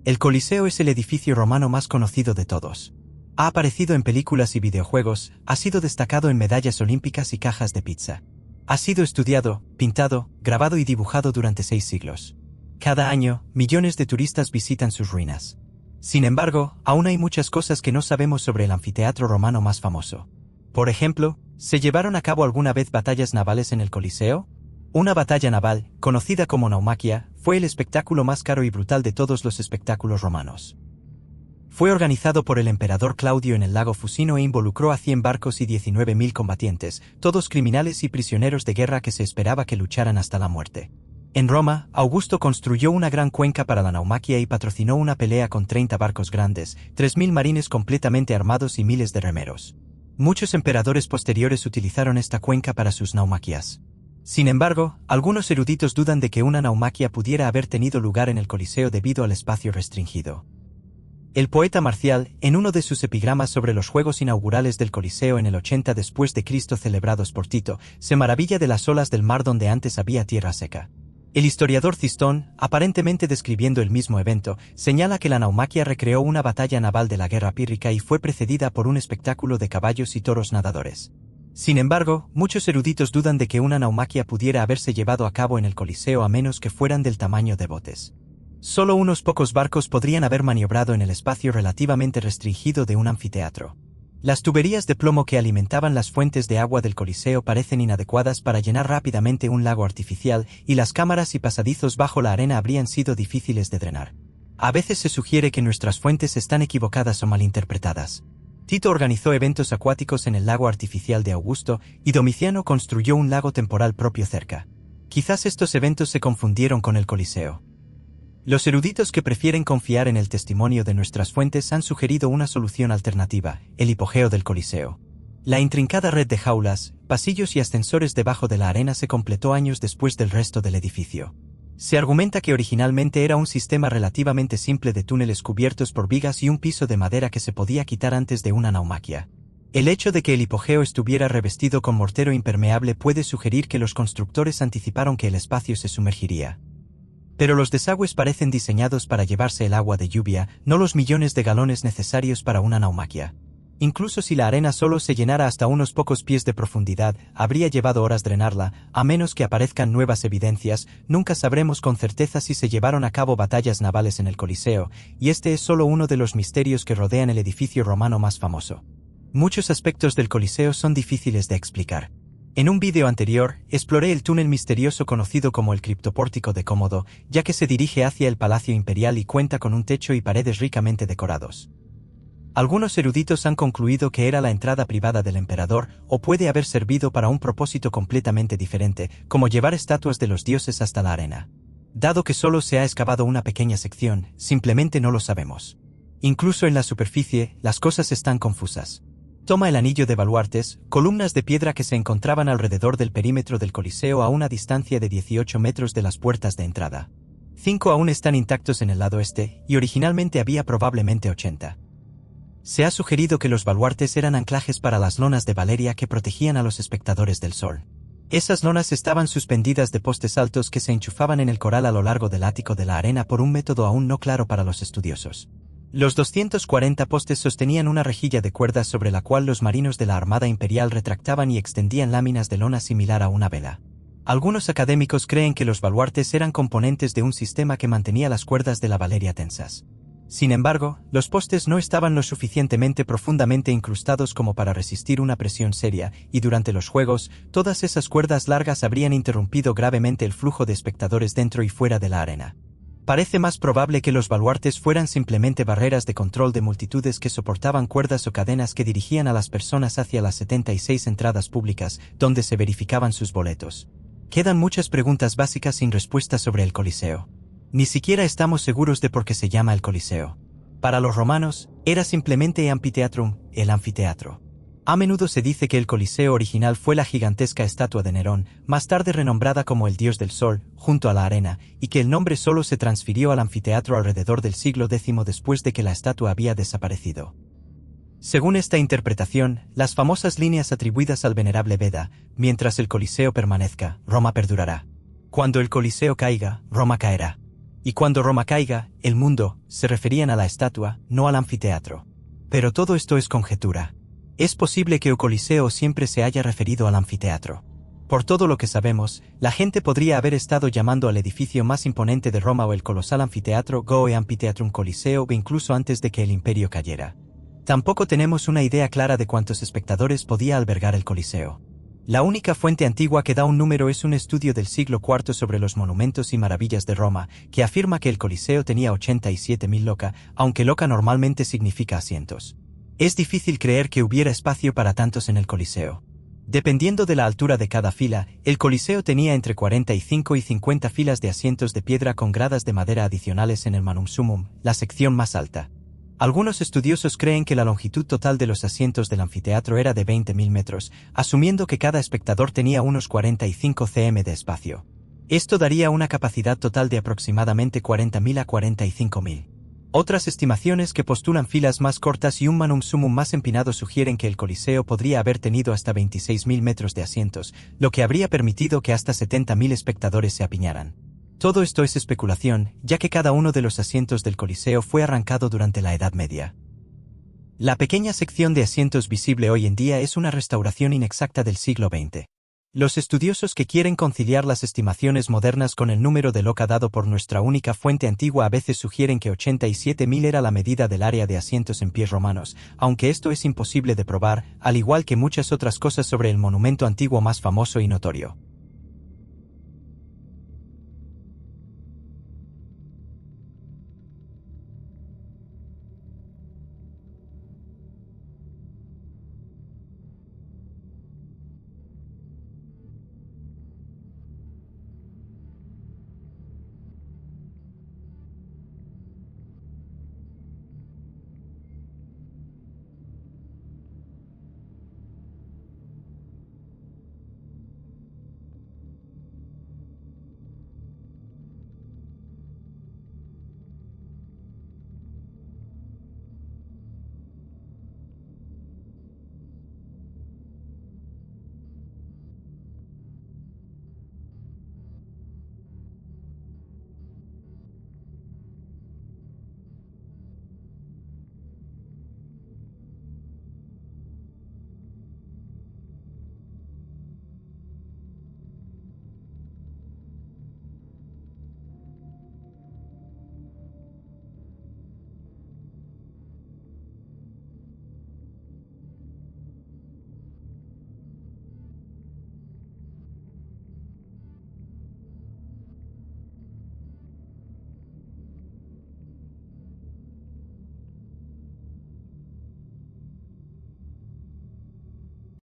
El Coliseo es el edificio romano más conocido de todos. Ha aparecido en películas y videojuegos, ha sido destacado en medallas olímpicas y cajas de pizza. Ha sido estudiado, pintado, grabado y dibujado durante 6 siglos. Cada año, millones de turistas visitan sus ruinas. Sin embargo, aún hay muchas cosas que no sabemos sobre el anfiteatro romano más famoso. Por ejemplo, ¿se llevaron a cabo alguna vez batallas navales en el Coliseo? Una batalla naval, conocida como naumaquia, fue el espectáculo más caro y brutal de todos los espectáculos romanos. Fue organizado por el emperador Claudio en el lago Fusino e involucró a 100 barcos y 19.000 combatientes, todos criminales y prisioneros de guerra que se esperaba que lucharan hasta la muerte. En Roma, Augusto construyó una gran cuenca para la naumaquia y patrocinó una pelea con 30 barcos grandes, 3.000 marines completamente armados y miles de remeros. Muchos emperadores posteriores utilizaron esta cuenca para sus naumaquias. Sin embargo, algunos eruditos dudan de que una naumaquia pudiera haber tenido lugar en el Coliseo debido al espacio restringido. El poeta Marcial, en uno de sus epigramas sobre los juegos inaugurales del Coliseo en el 80 después de Cristo celebrados por Tito, se maravilla de las olas del mar donde antes había tierra seca. El historiador Cistón, aparentemente describiendo el mismo evento, señala que la naumaquia recreó una batalla naval de la guerra pírrica y fue precedida por un espectáculo de caballos y toros nadadores. Sin embargo, muchos eruditos dudan de que una naumaquia pudiera haberse llevado a cabo en el Coliseo a menos que fueran del tamaño de botes. Solo unos pocos barcos podrían haber maniobrado en el espacio relativamente restringido de un anfiteatro. Las tuberías de plomo que alimentaban las fuentes de agua del Coliseo parecen inadecuadas para llenar rápidamente un lago artificial, y las cámaras y pasadizos bajo la arena habrían sido difíciles de drenar. A veces se sugiere que nuestras fuentes están equivocadas o malinterpretadas. Tito organizó eventos acuáticos en el lago artificial de Augusto, y Domiciano construyó un lago temporal propio cerca. Quizás estos eventos se confundieron con el Coliseo. Los eruditos que prefieren confiar en el testimonio de nuestras fuentes han sugerido una solución alternativa, el hipogeo del Coliseo. La intrincada red de jaulas, pasillos y ascensores debajo de la arena se completó años después del resto del edificio. Se argumenta que originalmente era un sistema relativamente simple de túneles cubiertos por vigas y un piso de madera que se podía quitar antes de una naumaquia. El hecho de que el hipogeo estuviera revestido con mortero impermeable puede sugerir que los constructores anticiparon que el espacio se sumergiría. Pero los desagües parecen diseñados para llevarse el agua de lluvia, no los millones de galones necesarios para una naumaquia. Incluso si la arena solo se llenara hasta unos pocos pies de profundidad, habría llevado horas drenarla, a menos que aparezcan nuevas evidencias. Nunca sabremos con certeza si se llevaron a cabo batallas navales en el Coliseo, y este es solo uno de los misterios que rodean el edificio romano más famoso. Muchos aspectos del Coliseo son difíciles de explicar. En un vídeo anterior, exploré el túnel misterioso conocido como el criptopórtico de Cómodo, ya que se dirige hacia el Palacio Imperial y cuenta con un techo y paredes ricamente decorados. Algunos eruditos han concluido que era la entrada privada del emperador, o puede haber servido para un propósito completamente diferente, como llevar estatuas de los dioses hasta la arena. Dado que solo se ha excavado una pequeña sección, simplemente no lo sabemos. Incluso en la superficie, las cosas están confusas. Toma el anillo de baluartes, columnas de piedra que se encontraban alrededor del perímetro del Coliseo a una distancia de 18 metros de las puertas de entrada. 5 aún están intactos en el lado este, y originalmente había probablemente 80. Se ha sugerido que los baluartes eran anclajes para las lonas de Valeria que protegían a los espectadores del sol. Esas lonas estaban suspendidas de postes altos que se enchufaban en el coral a lo largo del ático de la arena por un método aún no claro para los estudiosos. Los 240 postes sostenían una rejilla de cuerdas sobre la cual los marinos de la Armada Imperial retractaban y extendían láminas de lona similar a una vela. Algunos académicos creen que los baluartes eran componentes de un sistema que mantenía las cuerdas de la Valeria tensas. Sin embargo, los postes no estaban lo suficientemente profundamente incrustados como para resistir una presión seria, y durante los juegos, todas esas cuerdas largas habrían interrumpido gravemente el flujo de espectadores dentro y fuera de la arena. Parece más probable que los baluartes fueran simplemente barreras de control de multitudes que soportaban cuerdas o cadenas que dirigían a las personas hacia las 76 entradas públicas, donde se verificaban sus boletos. Quedan muchas preguntas básicas sin respuesta sobre el Coliseo. Ni siquiera estamos seguros de por qué se llama el Coliseo. Para los romanos, era simplemente Amphitheatrum, el anfiteatro. A menudo se dice que el Coliseo original fue la gigantesca estatua de Nerón, más tarde renombrada como el dios del sol, junto a la arena, y que el nombre solo se transfirió al anfiteatro alrededor del siglo X después de que la estatua había desaparecido. Según esta interpretación, las famosas líneas atribuidas al venerable Beda, mientras el Coliseo permanezca, Roma perdurará. Cuando el Coliseo caiga, Roma caerá. Y cuando Roma caiga, el mundo, se referían a la estatua, no al anfiteatro. Pero todo esto es conjetura. Es posible que el Coliseo siempre se haya referido al anfiteatro. Por todo lo que sabemos, la gente podría haber estado llamando al edificio más imponente de Roma o el colosal anfiteatro Goe Amphitheatrum Coliseo incluso antes de que el imperio cayera. Tampoco tenemos una idea clara de cuántos espectadores podía albergar el Coliseo. La única fuente antigua que da un número es un estudio del siglo IV sobre los monumentos y maravillas de Roma, que afirma que el Coliseo tenía 87.000 loca, aunque loca normalmente significa asientos. Es difícil creer que hubiera espacio para tantos en el Coliseo. Dependiendo de la altura de cada fila, el Coliseo tenía entre 45 y 50 filas de asientos de piedra con gradas de madera adicionales en el Manum Summum, la sección más alta. Algunos estudiosos creen que la longitud total de los asientos del anfiteatro era de 20.000 metros, asumiendo que cada espectador tenía unos 45 cm de espacio. Esto daría una capacidad total de aproximadamente 40.000 a 45.000. Otras estimaciones que postulan filas más cortas y un Manum Summum más empinado sugieren que el Coliseo podría haber tenido hasta 26.000 metros de asientos, lo que habría permitido que hasta 70.000 espectadores se apiñaran. Todo esto es especulación, ya que cada uno de los asientos del Coliseo fue arrancado durante la Edad Media. La pequeña sección de asientos visible hoy en día es una restauración inexacta del siglo XX. Los estudiosos que quieren conciliar las estimaciones modernas con el número de loca dado por nuestra única fuente antigua a veces sugieren que 87.000 era la medida del área de asientos en pies romanos, aunque esto es imposible de probar, al igual que muchas otras cosas sobre el monumento antiguo más famoso y notorio.